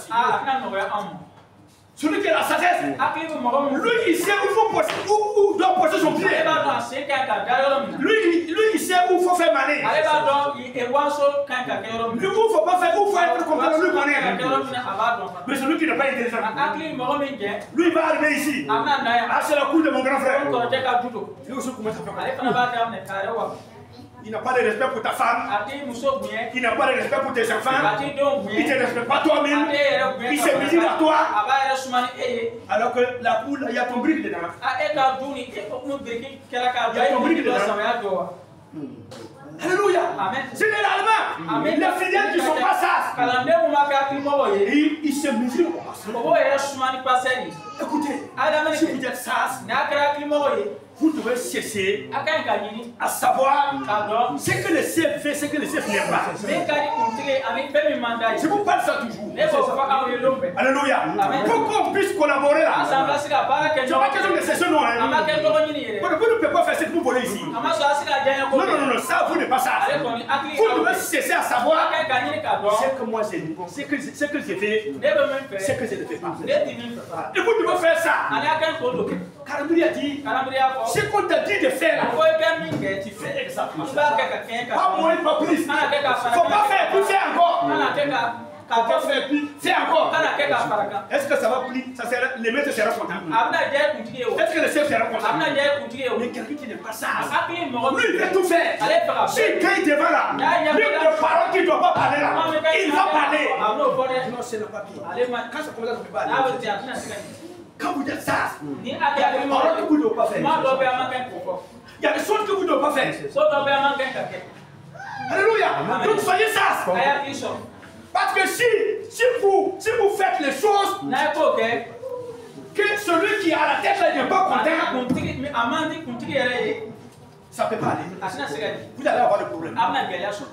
facile. Celui qui a la sagesse, lui il sait où doit poser son pied. Lui il sait où il faut faire maner. Lui où il ne faut pas faire, où il faut être content, lui connaît. Mais celui qui n'est pas intelligent, lui il va arriver ici. Ah, c'est la cour de mon grand frère. Lui aussi commence à faire. Il n'a pas de respect pour ta femme. Il n'a pas de respect pour tes enfants. Il ne te respecte pas toi-même. Il se mesure à toi. Alors que la poule, il y a ton brique dedans. Il y a ton brique dedans. Alléluia. Généralement, les fidèles qui ne sont pas sages, ils se mesurent au passé. Écoutez, si vous êtes sage, vous devez cesser à savoir ce que le chef fait, ce que le chef n'est pas. Je vous parle ça toujours. Alléluia. Pour qu'on puisse collaborer là. C'est pas question de cesser, non. Vous ne pouvez pas faire ce que vous voulez ici. Non, ça vous n'est pas ça. Vous devez cesser à savoir ce que moi j'ai dit, ce que j'ai fait, ce que je ne fais pas. Et vous devez faire ça. Karambiri a dit, ce qu'on t'a dit de faire, tu fais exactement ça. Pas moins, pas plus. Il ne faut pas faire plus, fais encore. Fais encore. Est-ce que ça va plus? Les maîtres seront contents. Est-ce que le chef sera content? Mais quelqu'un qui n'est pas ça, lui il veut tout faire. Si quand il devant là, même de paroles qu'il ne doit pas parler là, il va parler. Non, c'est le papier. Quand ça commence à se parler, quand vous êtes sage, il y a des paroles que vous ne devez pas faire. Il y a des choses que vous ne devez pas faire. Alléluia. Donc soyez sages. Parce que si vous faites les choses, que celui qui a la tête là n'est pas content, ça ne peut pas aller. Vous allez avoir des problèmes.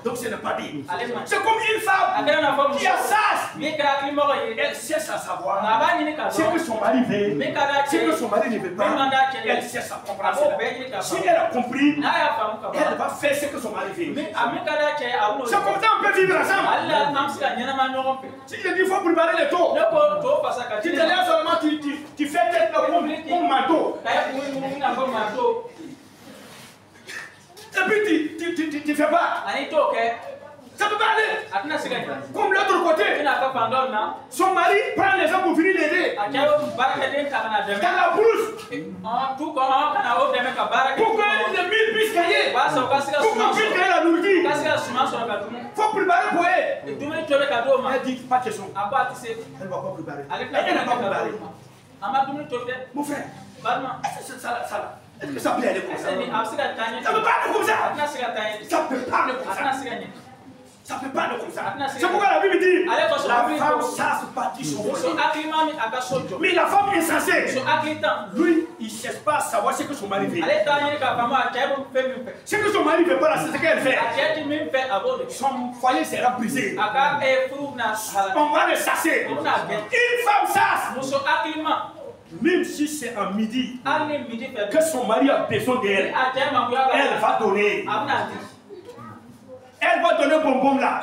Donc ce n'est pas dit. C'est comme une femme qui est sage. Elle cesse à savoir ce que son mari veut, ce que son mari ne veut pas. Elle cesse à comprendre cela. Si elle a compris, elle va faire ce que son mari veut. C'est comme ça on peut vivre ensemble. Si je dis qu'il faut préparer les taux, tu te lèves seulement, tu fais tête comme manteau. Et puis tu fais pas. Ça peut pas aller. Comme l'autre côté. Son mari prend les gens pour venir l'aider. Dans la brousse. Pourquoi les 1000 puissent gagner? Pourquoi puissent gagner la nourriture? Il faut préparer pour elle. Elle dit pas de question. Elle ne va pas préparer. Elle n'a pas préparé. Mon frère, est-ce que ça est-ce que ça peut aller comme ça? Ça ne peut pas aller comme ça. Ça ne peut pas aller comme ça. Ça ne peut pas aller comme ça. C'est pourquoi la Bible dit la femme sage bâtit son foyer. Mais la femme insensée, lui, il ne cherche pas à savoir ce que son mari fait. Ce que son mari ne fait pas, c'est ce qu'elle fait. Son foyer sera brisé. On va le chasser. Une femme sage, même si c'est à midi, que son mari a besoin d'elle, elle va donner. Elle va donner bonbon là.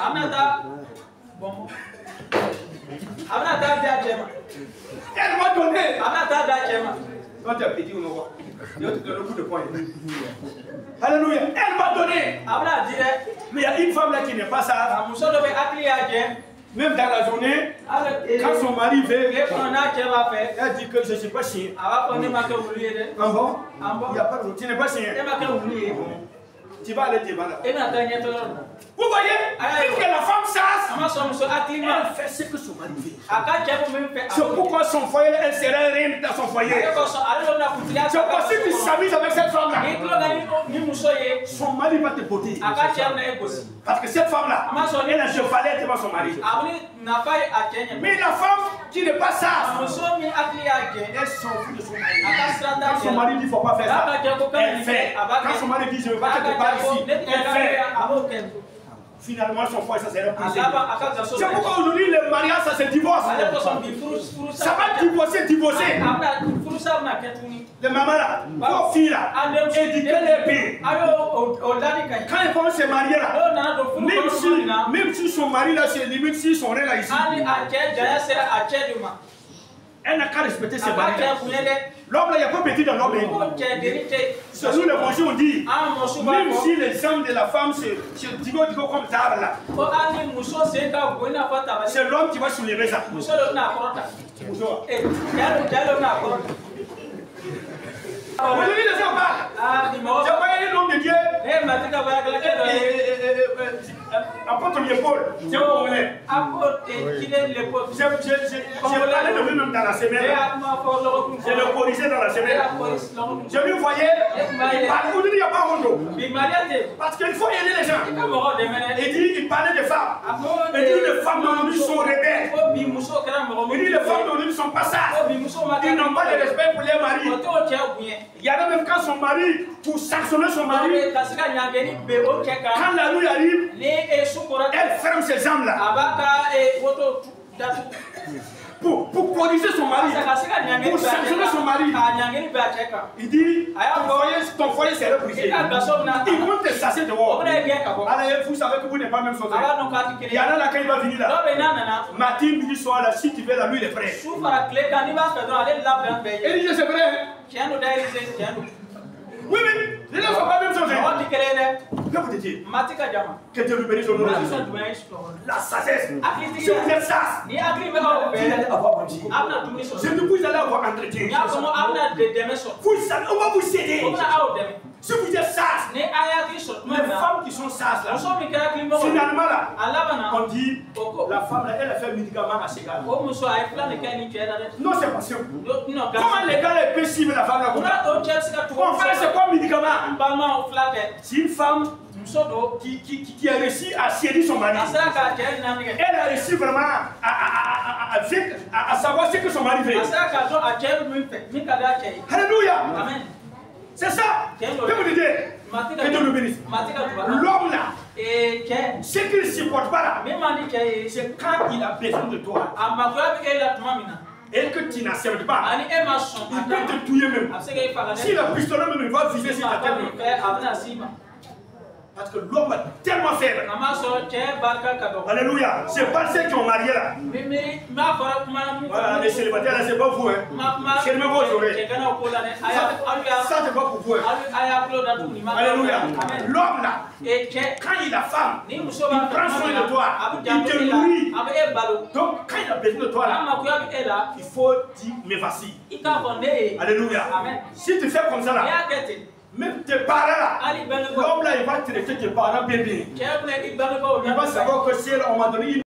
Elle va donner. Quand tu as petit, on voit. Il te donne un coup de poing. Alléluia. Elle va donner. Mais il y a une femme là qui n'est pas ça. Même dans la journée, quand son mari veut, elle dit que je ne suis pas chien. Ah bon? Il n'y a pas de tu n'es pas chien. Tu vas aller te là. Vous voyez, que la femme sage, elle fait ce que son mari fait. C'est pourquoi son foyer, elle sera reine dans son foyer. C'est pourquoi si tu s'amuses avec cette femme-là, son mari va te botter. Parce que cette femme-là, elle a chevalé devant son mari. Mais la femme qui n'est pas sage, elle s'en fout de son mari. Quand son mari dit qu'il ne faut pas faire ça, elle fait. Quand son mari dit je ne veux pas que tu parles ici, elle fait. finalement son foyer, ça serait brisé. C'est pourquoi aujourd'hui le mariage, ça se divorce. Ça va divorcer. Les mamans là, vos filles là, éduquez les pays. Quand ils vont se marier là, même si son mari là, c'est limite si son rêve là ici, elle n'a qu'à respecter ses maris. L'homme là, il n'y a pas petit dans l'homme. C'est nous les bonjours on dit, même si les hommes de la femme se digo comme table là, c'est l'homme qui va soulever ça. Aujourd'hui, les gens parlent. J'ai pas un homme de Dieu. Apporte ton épaule. C'est où on est. J'ai parlé de lui-même dans la semaine. Je le corrigeais dans la semaine. Je lui voyais. Aujourd'hui, il n'y a pas honte. Parce qu'il faut aider les gens. Il dit, il parlait des femmes. Il dit, les femmes d'aujourd'hui sont rebelles. Il dit, les femmes d'aujourd'hui sont pas sages. Ils n'ont pas de respect pour les maris. Il y avait même quand son mari, pour sanctionner son mari, quand la nuit arrive, elle ferme ses jambes là. Pour corriger son mari, pour sanctionner son mari. Il dit, ton foyer sera brisé. Ils vont te chasser dehors. Alors vous savez que vous n'êtes pas même sauté. Il y en a là quand il va venir là. Matin, midi, soir là, si tu veux la nuit, il est prêt. Et il dit, c'est vrai. Oui, mais les gens ne sont pas même sautés. Que vous dites? Que Dieu vous bénisse au nom de Jésus. La sagesse. Si vous êtes sage, vous allez avoir un je ne vous allez avoir un entretien. Vous savez, on va vous aider. Si vous êtes sage, les femmes qui sont sages là, finalement là, on dit, la femme là, elle a fait un médicament à ses gars. Non, c'est pas sûr. Comment les gars peuvent suivre la femme là? On fait c'est quoi un médicament? Si une femme qui a réussi à séduire son mari, elle a réussi vraiment à savoir ce que son mari fait. Alléluia. C'est ça. Que vous dites? Que Dieu nous bénisse. L'homme là, ce qu'il ne supporte pas là, c'est quand il a besoin de toi. Et que tu n'acceptes pas, il peut te tuer même. Si le pistolet même va viser sur ta tête. Parce que l'homme est tellement faible. Alléluia. C'est pas ceux qui ont marié là. Voilà, les célibataires là, c'est pas vous. C'est même vos oreilles. Ça, c'est pas pour vous. Alléluia. L'homme là, quand il a faim, il prend soin de toi. Il te nourrit. Donc, quand il a besoin de toi là, il faut dire, mais voici. Alléluia. Si tu fais comme ça là, même tes parents là, l'homme là, il va traiter tes parents bien. Il va savoir que si on m'a donné